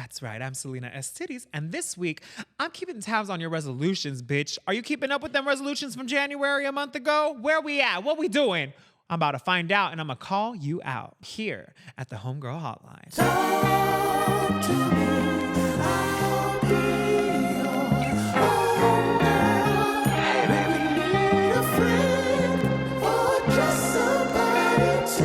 That's right, I'm Salina EsTitties, and this week, I'm keeping tabs on your resolutions, bitch. Are you keeping up with them resolutions from January a month ago? Where we at? What we doing? I'm about to find out, and I'm gonna call you out here at the Homegirl Hotline. Talk to me, I'll be your homegirl. Hey, baby. Need a friend or just somebody to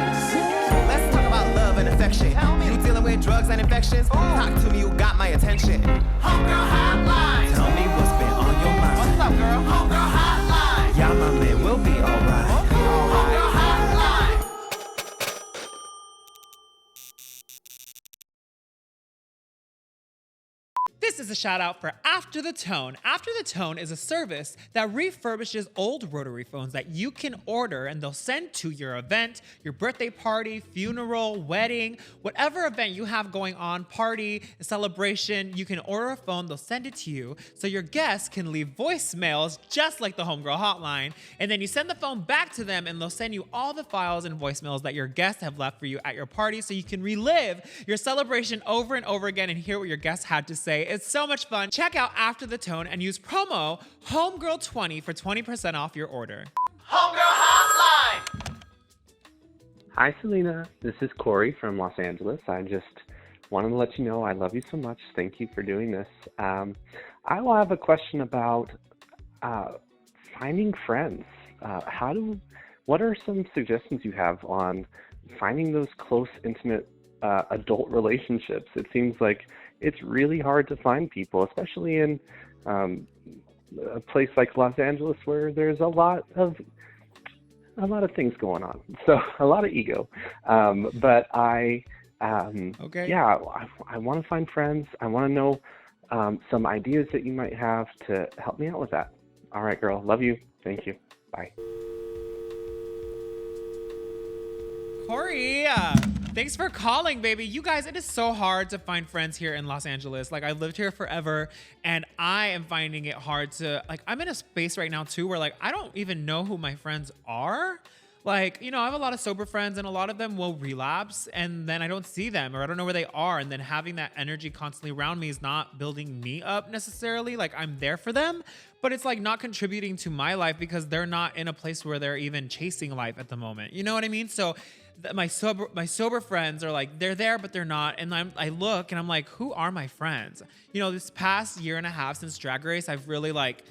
listen. Let's talk about love and affection. You dealing with drugs and infections? Talk to me, you got my attention. Homegirl Hotline. Tell me what's been on your mind. What's up, girl? Homegirl Hotline. Yeah, my man, we'll be alright. Homegirl Hotline. This is a shout out for After the Tone. After the Tone is a service that refurbishes old rotary phones that you can order and they'll send to your event, your birthday party, funeral, wedding, whatever event you have going on, party, celebration, you can order a phone, they'll send it to you so your guests can leave voicemails just like the Homegirl Hotline, and then you send the phone back to them and they'll send you all the files and voicemails that your guests have left for you at your party so you can relive your celebration over and over again and hear what your guests had to say. It's so much fun. Check out After the Tone and use promo HOMEGIRL20 for 20% off your order. Homegirl Hotline. Hi, Salina. This is Corey from Los Angeles. I just wanted to let you know I love you so much. Thank you for doing this. I will have a question about finding friends. What are some suggestions you have on finding those close, intimate adult relationships? It seems like it's really hard to find people, especially in a place like Los Angeles where there's a lot of things going on. So a lot of ego. But I want to find friends. I want to know some ideas that you might have to help me out with that. All right, girl. Love you. Thank you. Bye. Corey, thanks for calling, baby. You guys, it is so hard to find friends here in Los Angeles. Like, I've lived here forever, and I am finding it hard to, like, I'm in a space right now, too, where, like, I don't even know who my friends are. Like, you know, I have a lot of sober friends, and a lot of them will relapse, and then I don't see them, or I don't know where they are, and then having that energy constantly around me is not building me up necessarily. Like, I'm there for them, but it's, like, not contributing to my life because they're not in a place where they're even chasing life at the moment. You know what I mean? So my sober friends are like, they're there, but they're not. And I look and I'm like, who are my friends? You know, this past year and a half since Drag Race, I've really like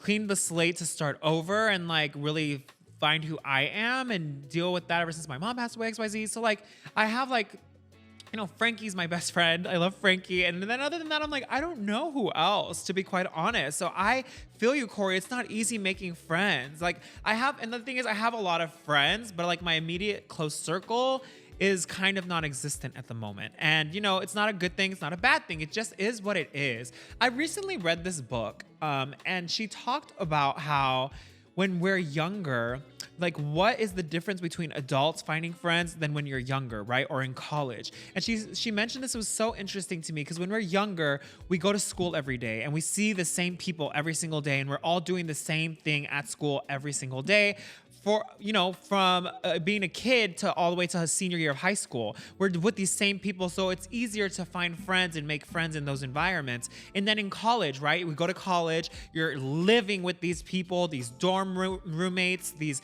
cleaned the slate to start over and like really find who I am and deal with that ever since my mom passed away, XYZ. So like, I have like, you know, Frankie's my best friend. I love Frankie. And then other than that, I'm like, I don't know who else, to be quite honest. So I feel you, Corey. It's not easy making friends. Like and the thing is I have a lot of friends, but like my immediate close circle is kind of non-existent at the moment. And you know, it's not a good thing. It's not a bad thing. It just is what it is. I recently read this book and she talked about how when we're younger, like what is the difference between adults finding friends than when you're younger, right? Or in college. And she mentioned this was so interesting to me because when we're younger, we go to school every day and we see the same people every single day and we're all doing the same thing at school every single day. For, you know, from being a kid to all the way to a senior year of high school. We're with these same people, so it's easier to find friends and make friends in those environments. And then in college, right? We go to college, you're living with these people, these dorm roommates, these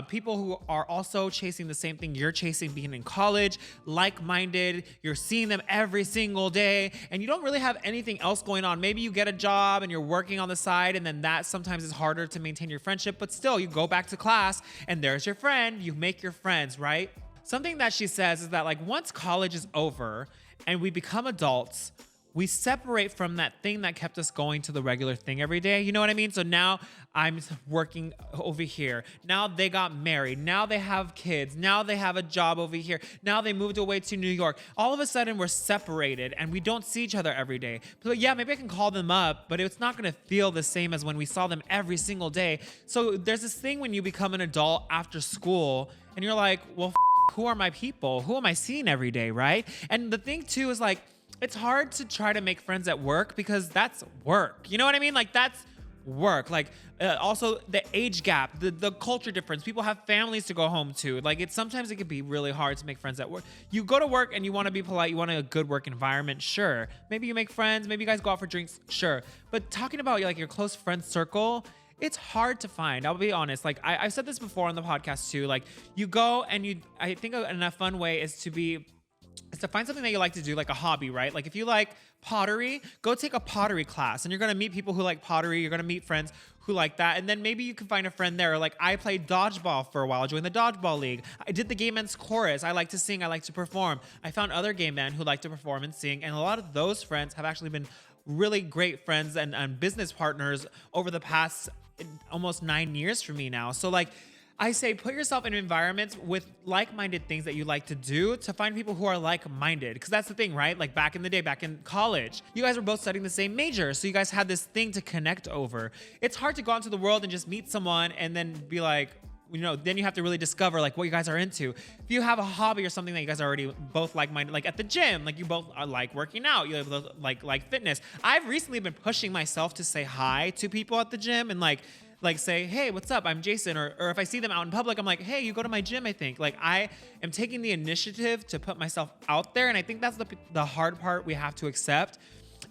people who are also chasing the same thing you're chasing being in college, like-minded, you're seeing them every single day, and you don't really have anything else going on. Maybe you get a job and you're working on the side, and then that sometimes is harder to maintain your friendship, but still, you go back to class and there's your friend, you make your friends, right? Something that she says is that like once college is over and we become adults, we separate from that thing that kept us going to the regular thing every day. You know what I mean? So now I'm working over here. Now they got married. Now they have kids. Now they have a job over here. Now they moved away to New York. All of a sudden we're separated and we don't see each other every day. But yeah, maybe I can call them up, but it's not gonna feel the same as when we saw them every single day. So there's this thing when you become an adult after school and you're like, well, who are my people? Who am I seeing every day, right? And the thing too is like, it's hard to try to make friends at work because that's work. You know what I mean? Like that's work. Like also the age gap, the culture difference. People have families to go home to. Like sometimes it can be really hard to make friends at work. You go to work and you want to be polite. You want a good work environment. Sure. Maybe you make friends. Maybe you guys go out for drinks. Sure. But talking about like your close friend circle, it's hard to find. I'll be honest. Like I've said this before on the podcast too. Like you go and I think a fun way is to find something that you like to do, like a hobby, right? Like if you like pottery, go take a pottery class and you're gonna meet people who like pottery. You're gonna meet friends who like that. And then maybe you can find a friend there. Like I played dodgeball for a while, joined the dodgeball league. I did the gay men's chorus. I like to sing, I like to perform. I found other gay men who like to perform and sing. And a lot of those friends have actually been really great friends and business partners over the past almost 9 years for me now. So like, I say put yourself in environments with like-minded things that you like to do to find people who are like-minded. Because that's the thing, right? Like back in the day, back in college, you guys were both studying the same major. So you guys had this thing to connect over. It's hard to go out into the world and just meet someone and then be like, you know, then you have to really discover like what you guys are into. If you have a hobby or something that you guys are already both like-minded, like at the gym, like you both are like working out, you both like fitness. I've recently been pushing myself to say hi to people at the gym and like say, hey, what's up? I'm Jason. Or if I see them out in public, I'm like, hey, you go to my gym, I think. Like I am taking the initiative to put myself out there. And I think that's the hard part we have to accept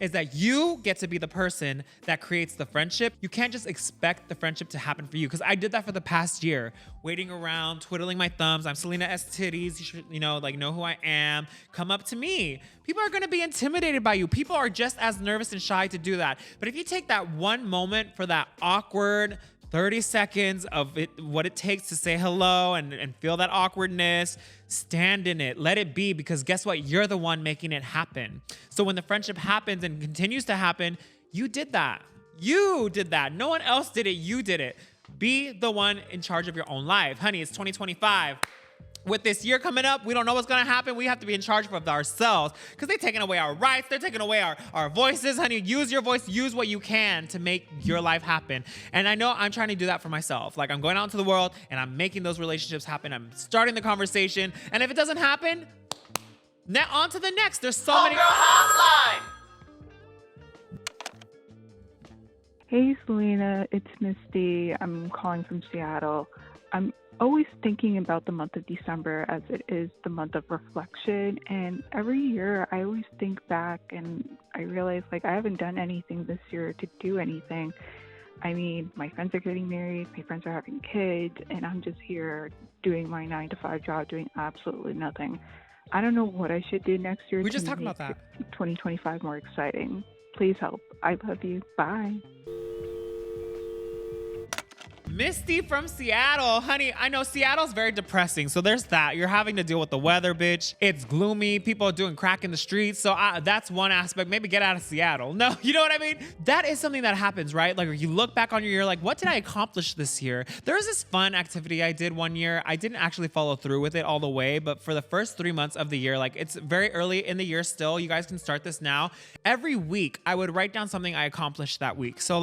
is that you get to be the person that creates the friendship. You can't just expect the friendship to happen for you. Because I did that for the past year, waiting around, twiddling my thumbs. I'm Salina EsTitties. You should, know who I am. Come up to me. People are going to be intimidated by you. People are just as nervous and shy to do that. But if you take that one moment for that awkward 30 seconds of it, what it takes to say hello and feel that awkwardness, stand in it, let it be, because guess what? You're the one making it happen. So when the friendship happens and continues to happen, you did that. You did that. No one else did it. You did it. Be the one in charge of your own life. Honey, it's 2025. With this year coming up, we don't know what's gonna happen. We have to be in charge of ourselves because they're taking away our rights. They're taking away our voices. Honey, use your voice. Use what you can to make your life happen. And I know I'm trying to do that for myself. Like I'm going out into the world and I'm making those relationships happen. I'm starting the conversation. And if it doesn't happen, on to the next. There's so many. Hotline! Hey, Salina, it's Misty. I'm calling from Seattle. I'm always thinking about the month of December as it is the month of reflection. And every year I always think back and I realize like I haven't done anything this year to do anything. I mean, my friends are getting married, my friends are having kids, and I'm just here doing my 9-to-5 job, doing absolutely nothing. I don't know what I should do next year. We just talked about that. 2025 more exciting. Please help. I love you. Bye. Misty from Seattle. Honey, I know Seattle's very depressing, so there's that. You're having to deal with the weather, bitch. It's gloomy. People are doing crack in the streets, so that's one aspect. Maybe get out of Seattle. No, you know what I mean? That is something that happens, right? Like you look back on your year, like, what did I accomplish this year? There was this fun activity I did one year. I didn't actually follow through with it all the way, but for the first 3 months of the year, like it's very early in the year still. You guys can start this now. Every week, I would write down something I accomplished that week. So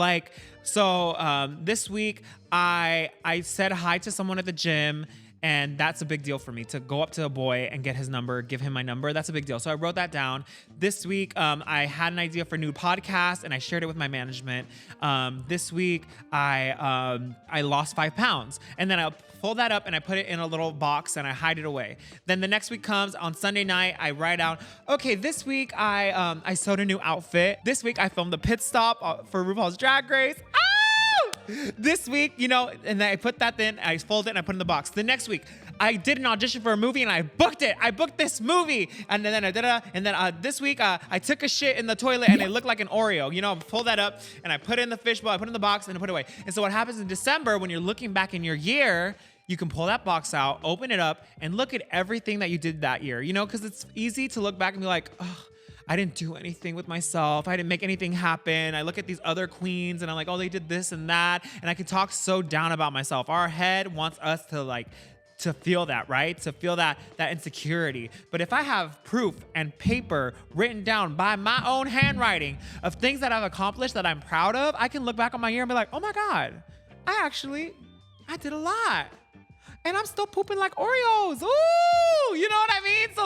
this week, I said hi to someone at the gym, and that's a big deal for me to go up to a boy and get his number, give him my number. That's a big deal. So I wrote that down. This week, I had an idea for a new podcast and I shared it with my management. This week, I lost 5 pounds, and then I pull that up and I put it in a little box and I hide it away. Then the next week comes on Sunday night, I write out, okay, this week I sewed a new outfit. This week I filmed the pit stop for RuPaul's Drag Race. This week, and then I put that in, I fold it and I put it in the box. The next week, I did an audition for a movie and I booked it. I booked this movie. And then this week, I took a shit in the toilet and it looked like an Oreo. Pull that up and I put it in the fishbowl, I put it in the box and I put it away. And so what happens in December when you're looking back in your year, you can pull that box out, open it up, and look at everything that you did that year. Because it's easy to look back and be like, oh, I didn't do anything with myself. I didn't make anything happen. I look at these other queens and I'm like, oh, they did this and that. And I can talk so down about myself. Our head wants us to feel that, right? To feel that insecurity. But if I have proof and paper written down by my own handwriting of things that I've accomplished that I'm proud of, I can look back on my year and be like, oh my God, I did a lot. And I'm still pooping like Oreos. Ooh, you know what I mean? So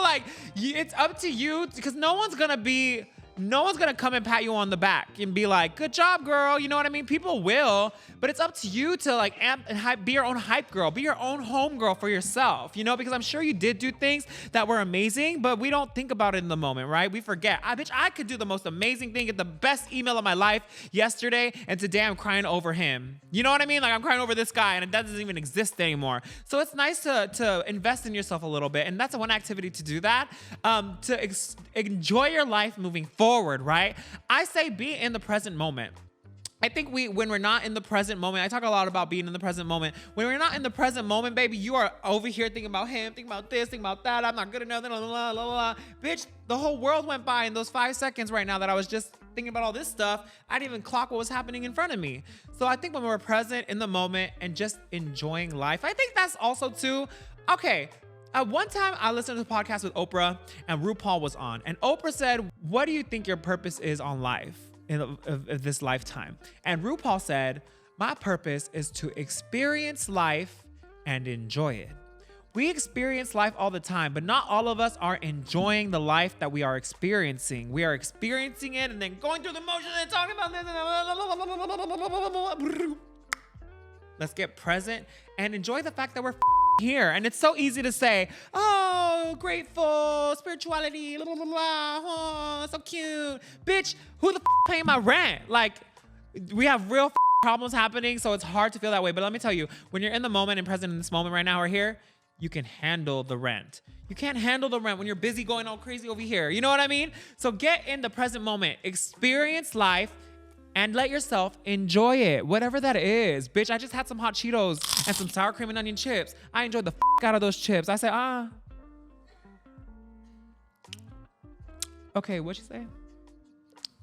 it's up to you because no one's gonna be no one's gonna come and pat you on the back and be like, good job, girl. You know what I mean? People will, but it's up to you to like amp and hype, be your own hype girl, be your own homegirl for yourself, you know, because I'm sure you did do things that were amazing, but we don't think about it in the moment, right? We forget. I could do the most amazing thing, get the best email of my life yesterday, and today I'm crying over him. You know what I mean? Like I'm crying over this guy and it doesn't even exist anymore. So it's nice to invest in yourself a little bit. And that's one activity to do that, enjoy your life moving forward, right? I say be in the present moment. I think when we're not in the present moment, I talk a lot about being in the present moment. When we're not in the present moment, baby, you are over here thinking about him, thinking about this, thinking about that. I'm not good enough, blah, blah, blah, blah. Bitch, the whole world went by in those 5 seconds right now that I was just thinking about all this stuff. I didn't even clock what was happening in front of me. So I think when we're present in the moment and just enjoying life, I think that's also too, okay. One time I listened to the podcast with Oprah and RuPaul was on, and Oprah said, what do you think your purpose is on life of this lifetime? And RuPaul said, my purpose is to experience life and enjoy it. We experience life all the time, but not all of us are enjoying the life that we are experiencing. We are experiencing it and then going through the motions and talking about this. Let's get present and enjoy the fact that we're here. And it's so easy to say, oh, grateful, spirituality, blah, blah, blah, blah, oh, so cute. Bitch, who the paying my rent? Like, we have real problems happening, so it's hard to feel that way. But let me tell you, when you're in the moment and present in this moment right now or here, you can handle the rent. You can't handle the rent when you're busy going all crazy over here. You know what I mean? So get in the present moment, experience life, and let yourself enjoy it, whatever that is. Bitch, I just had some hot Cheetos and some sour cream and onion chips. I enjoyed the out of those chips. I said, okay, what'd you say?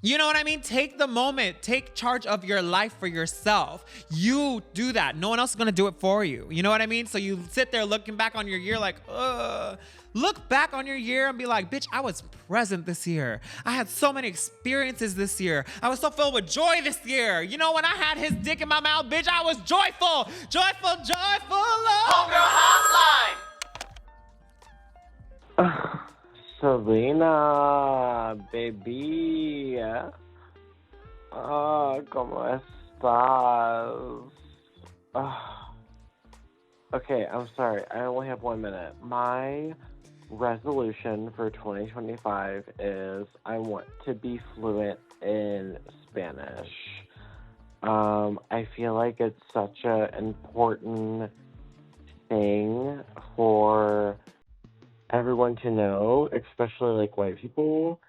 You know what I mean? Take the moment. Take charge of your life for yourself. You do that. No one else is gonna do it for you. You know what I mean? So you sit there looking back on your year like, look back on your year and be like, bitch, I was present this year. I had so many experiences this year. I was so filled with joy this year. You know, when I had his dick in my mouth, bitch, I was joyful. Joyful, joyful, Homegirl Hotline! Salina, baby. ¿Cómo estás? Okay, I'm sorry. I only have 1 minute. My resolution for 2025 is I want to be fluent in Spanish. I feel like it's such an important thing for everyone to know, especially like white people.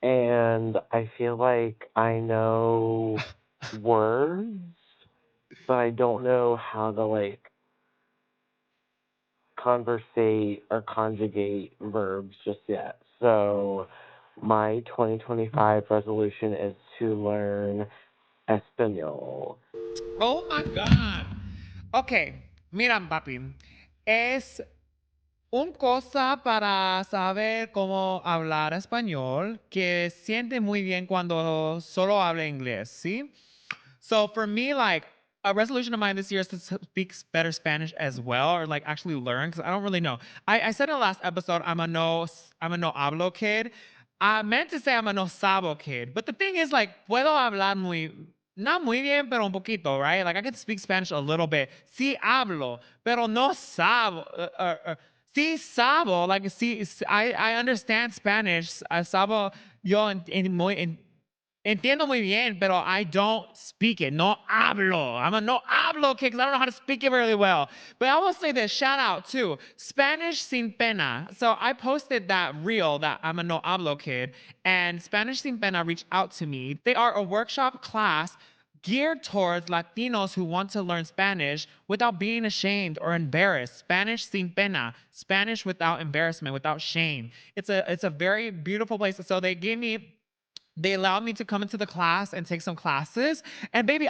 And I feel like I know words, but I don't know how to like conversate or conjugate verbs just yet. So my 2025 resolution is to learn Espanol. Oh my God. Ok, mira, papi. Es un cosa para saber cómo hablar español que siente muy bien cuando solo habla inglés, ¿sí? So for me, like, a resolution of mine this year is to speak better Spanish as well, or like actually learn, because I don't really know. I said in the last episode, I'm a no hablo kid. I meant to say I'm a no sabo kid, but the thing is, like, puedo hablar not muy bien, pero un poquito, right? Like, I can speak Spanish a little bit. Sí hablo, pero no sabo. Sí sabo, like, sí, I understand Spanish. Sabo, entiendo muy bien, pero I don't speak it. No hablo. I'm a no hablo kid because I don't know how to speak it really well. But I will say this, shout out too, Spanish Sin Pena. So I posted that reel that I'm a no hablo kid, and Spanish Sin Pena reached out to me. They are a workshop class geared towards Latinos who want to learn Spanish without being ashamed or embarrassed. Spanish Sin Pena, Spanish without embarrassment, without shame. It's a very beautiful place. So they allowed me to come into the class and take some classes. And baby,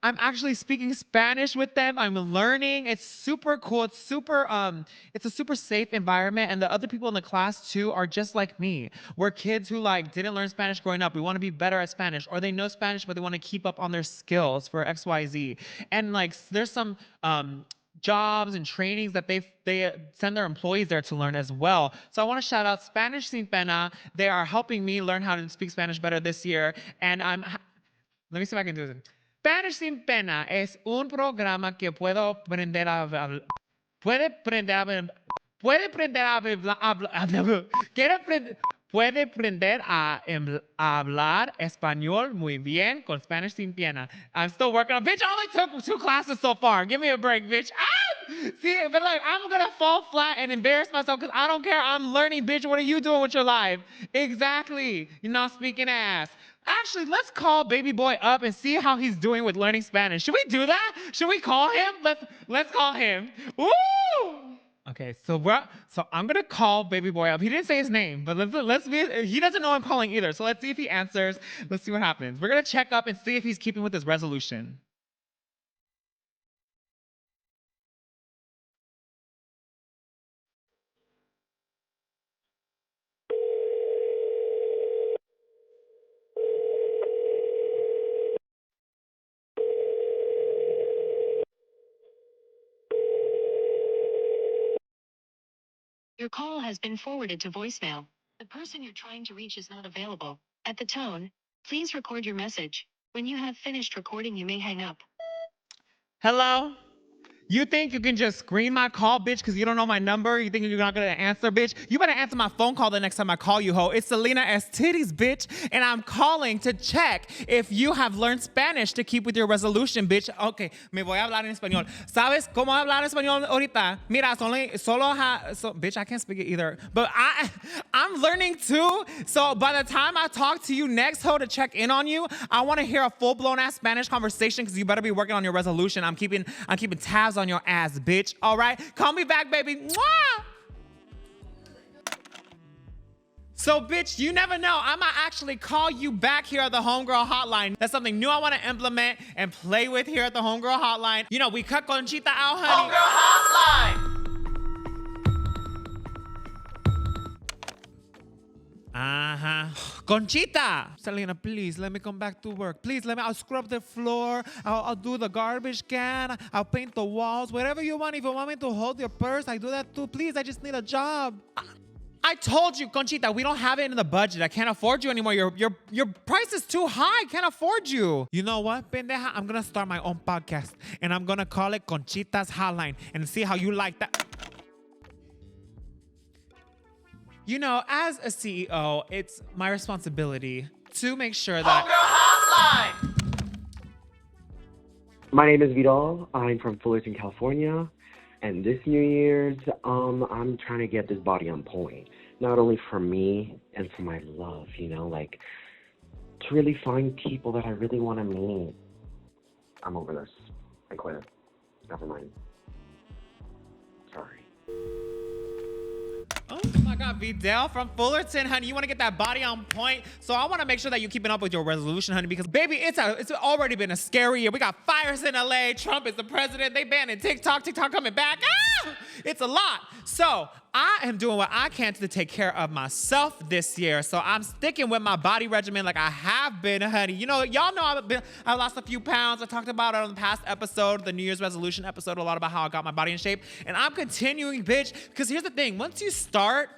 I'm actually speaking Spanish with them. I'm learning. It's super cool. It's a super safe environment. And the other people in the class too are just like me. We're kids who like didn't learn Spanish growing up. We want to be better at Spanish, or they know Spanish, but they want to keep up on their skills for XYZ. And like, there's some jobs and trainings that they send their employees there to learn as well. So I want to shout out Spanish Sin Pena. They are helping me learn how to speak Spanish better this year. And let me see if I can do this. Spanish Sin Pena es un programa que puedo aprender a hablar. Puede aprender a hablar. Puede aprender a hablar español muy bien con Spanish Sin Pena. I'm still working on. Bitch, I only took 2 classes so far. Give me a break, bitch. Ah! See, but like, I'm gonna fall flat and embarrass myself because I don't care. I'm learning, bitch. What are you doing with your life? Exactly. You're not speaking ass. Actually, let's call baby boy up and see how he's doing with learning Spanish. Should we do that? Should we call him? Let's call him. Woo! Okay, so I'm gonna call baby boy up. He didn't say his name, but let's be. He doesn't know I'm calling either. So let's see if he answers. Let's see what happens. We're gonna check up and see if he's keeping with his resolution. Your call has been forwarded to voicemail. The person you're trying to reach is not available. At the tone, please record your message. When you have finished recording, you may hang up. Hello? You think you can just screen my call, bitch, because you don't know my number? You think you're not gonna answer, bitch? You better answer my phone call the next time I call you, ho. It's Salina EsTitties, bitch, and I'm calling to check if you have learned Spanish to keep with your resolution, bitch. Okay, me voy a hablar en español. ¿Sabes cómo hablar en español ahorita? Mira, bitch, I can't speak it either. But I'm learning too. So by the time I talk to you next, ho, to check in on you, I want to hear a full-blown ass Spanish conversation because you better be working on your resolution. I'm keeping tabs on your ass, bitch. All right? Call me back, baby. Mwah! So, bitch, you never know. I might actually call you back here at the Homegirl Hotline. That's something new I want to implement and play with here at the Homegirl Hotline. You know, we cut Conchita out, honey. Homegirl Hotline! Conchita! Salina, please, let me come back to work. Please, I'll scrub the floor. I'll do the garbage can. I'll paint the walls. Whatever you want. If you want me to hold your purse, I do that too. Please, I just need a job. I told you, Conchita, we don't have it in the budget. I can't afford you anymore. Your price is too high. I can't afford you. You know what, pendeja? I'm going to start my own podcast, and I'm going to call it Conchita's Hotline and see how you like that. You know, as a CEO, it's my responsibility to make sure that... Homegirl Hotline! My name is Vidal. I'm from Fullerton, California. And this New Year's, I'm trying to get this body on point. Not only for me and for my love, you know, like, to really find people that I really want to meet. I'm over this. I quit. Never mind. Sorry. Oh my God, Vidal from Fullerton, honey. You want to get that body on point? So I want to make sure that you're keeping up with your resolution, honey, because baby, it's already been a scary year. We got fires in LA. Trump is the president. They banning TikTok. TikTok coming back. Ah! It's a lot. So I am doing what I can to take care of myself this year. So I'm sticking with my body regimen like I have been, honey. You know, y'all know I lost a few pounds. I talked about it on the past episode, the New Year's resolution episode, a lot about how I got my body in shape. And I'm continuing, bitch, because here's the thing. Once you start,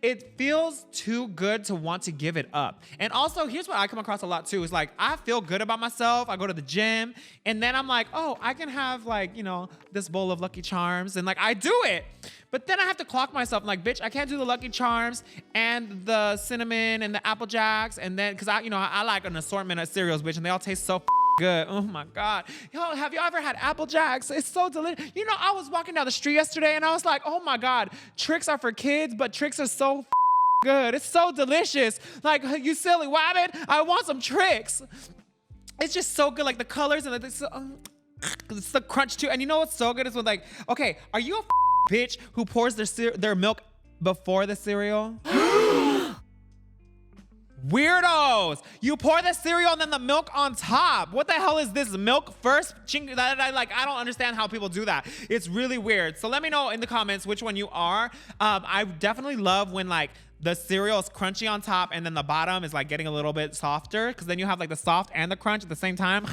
it feels too good to want to give it up. And also, here's what I come across a lot too, is like, I feel good about myself. I go to the gym, and then I'm like, oh, I can have like, you know, this bowl of Lucky Charms, and like, I do it. But then I have to clock myself. I'm like, bitch, I can't do the Lucky Charms and the cinnamon and the Apple Jacks, and then, cause I like an assortment of cereals, bitch, and they all taste so good. Oh my God. Yo, have you ever had Apple Jacks? It's so delicious. You know, I was walking down the street yesterday and I was like, oh my God, Tricks are for kids, but Tricks are so good. It's so delicious. Like, you silly wabbit, I want some Tricks. It's just so good. Like the colors and it's the crunch too. And you know what's so good is when like, okay, are you a bitch who pours their milk before the cereal? Weirdos! You pour the cereal and then the milk on top. What the hell is this? Milk first? I don't understand how people do that. It's really weird. So let me know in the comments which one you are. I definitely love when like the cereal is crunchy on top and then the bottom is like getting a little bit softer, because then you have like the soft and the crunch at the same time.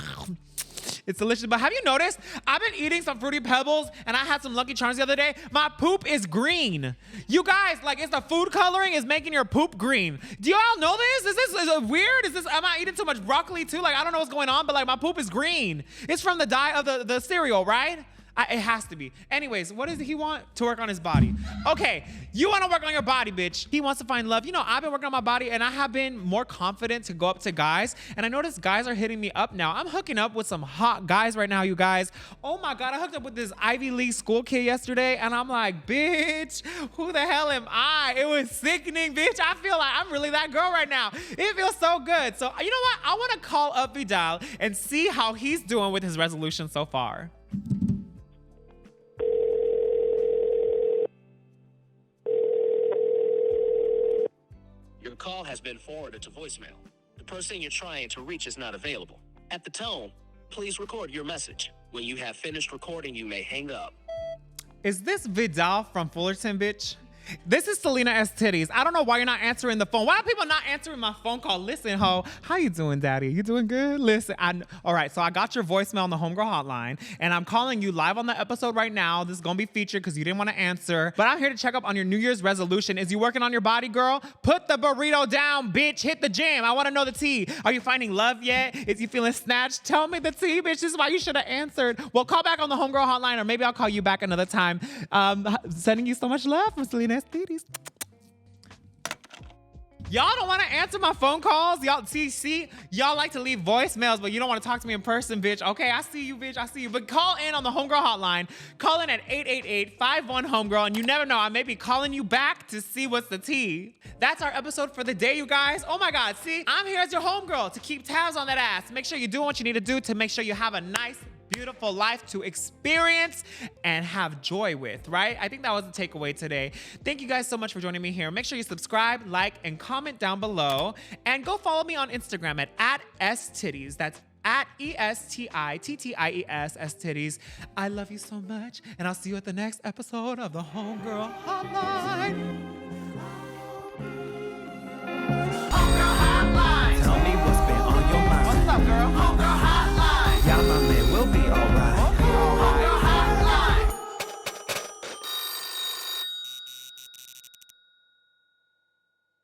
It's delicious. But have you noticed? I've been eating some Fruity Pebbles and I had some Lucky Charms the other day. My poop is green. You guys, like, it's the food coloring is making your poop green. Do y'all know this? Is it weird? Am I eating too much broccoli too? Like, I don't know what's going on, but like my poop is green. It's from the dye of the cereal, right? It has to be. Anyways, what does he want? To work on his body. Okay, you want to work on your body, bitch. He wants to find love. You know, I've been working on my body and I have been more confident to go up to guys. And I noticed guys are hitting me up now. I'm hooking up with some hot guys right now, you guys. Oh my God, I hooked up with this Ivy League school kid yesterday and I'm like, bitch, who the hell am I? It was sickening, bitch. I feel like I'm really that girl right now. It feels so good. So you know what? I want to call up Vidal and see how he's doing with his resolution so far. Your call has been forwarded to voicemail. The person you're trying to reach is not available. At the tone, please record your message. When you have finished recording, you may hang up. Is this Vidal from Fullerton, bitch? This is Salina EsTitties. I don't know why you're not answering the phone. Why are people not answering my phone call? Listen, ho, how you doing, daddy? You doing good? Listen, all right, so I got your voicemail on the Homegirl hotline, and I'm calling you live on the episode right now. This is gonna be featured because you didn't want to answer, but I'm here to check up on your New Year's resolution. Is you working on your body, girl? Put the burrito down, bitch. Hit the gym. I want to know the tea. Are you finding love yet? Is you feeling snatched? Tell me the tea, bitch. This is why you should have answered. Well, call back on the Homegirl hotline, or maybe I'll call you back another time. Sending you so much love from Salina EsTitties. Y'all don't want to answer my phone calls. Y'all see, y'all like to leave voicemails, but you don't want to talk to me in person, bitch. Okay, I see you, bitch. I see you. But call in on the Homegirl hotline. Call in at 888-51-HOMEGIRL, and you never know, I may be calling you back to see what's the tea. That's our episode for the day, you guys. Oh my God, see, I'm here as your homegirl to keep tabs on that ass. Make sure you're doing what you need to do to make sure you have a nice, beautiful life to experience and have joy with, right? I think that was the takeaway today. Thank you guys so much for joining me here. Make sure you subscribe, like, and comment down below. And go follow me on Instagram at EsTitties. That's at EsTitties, EsTitties. I love you so much, and I'll see you at the next episode of the Homegirl Hotline. Tell me what's been on your mind. What's up, girl?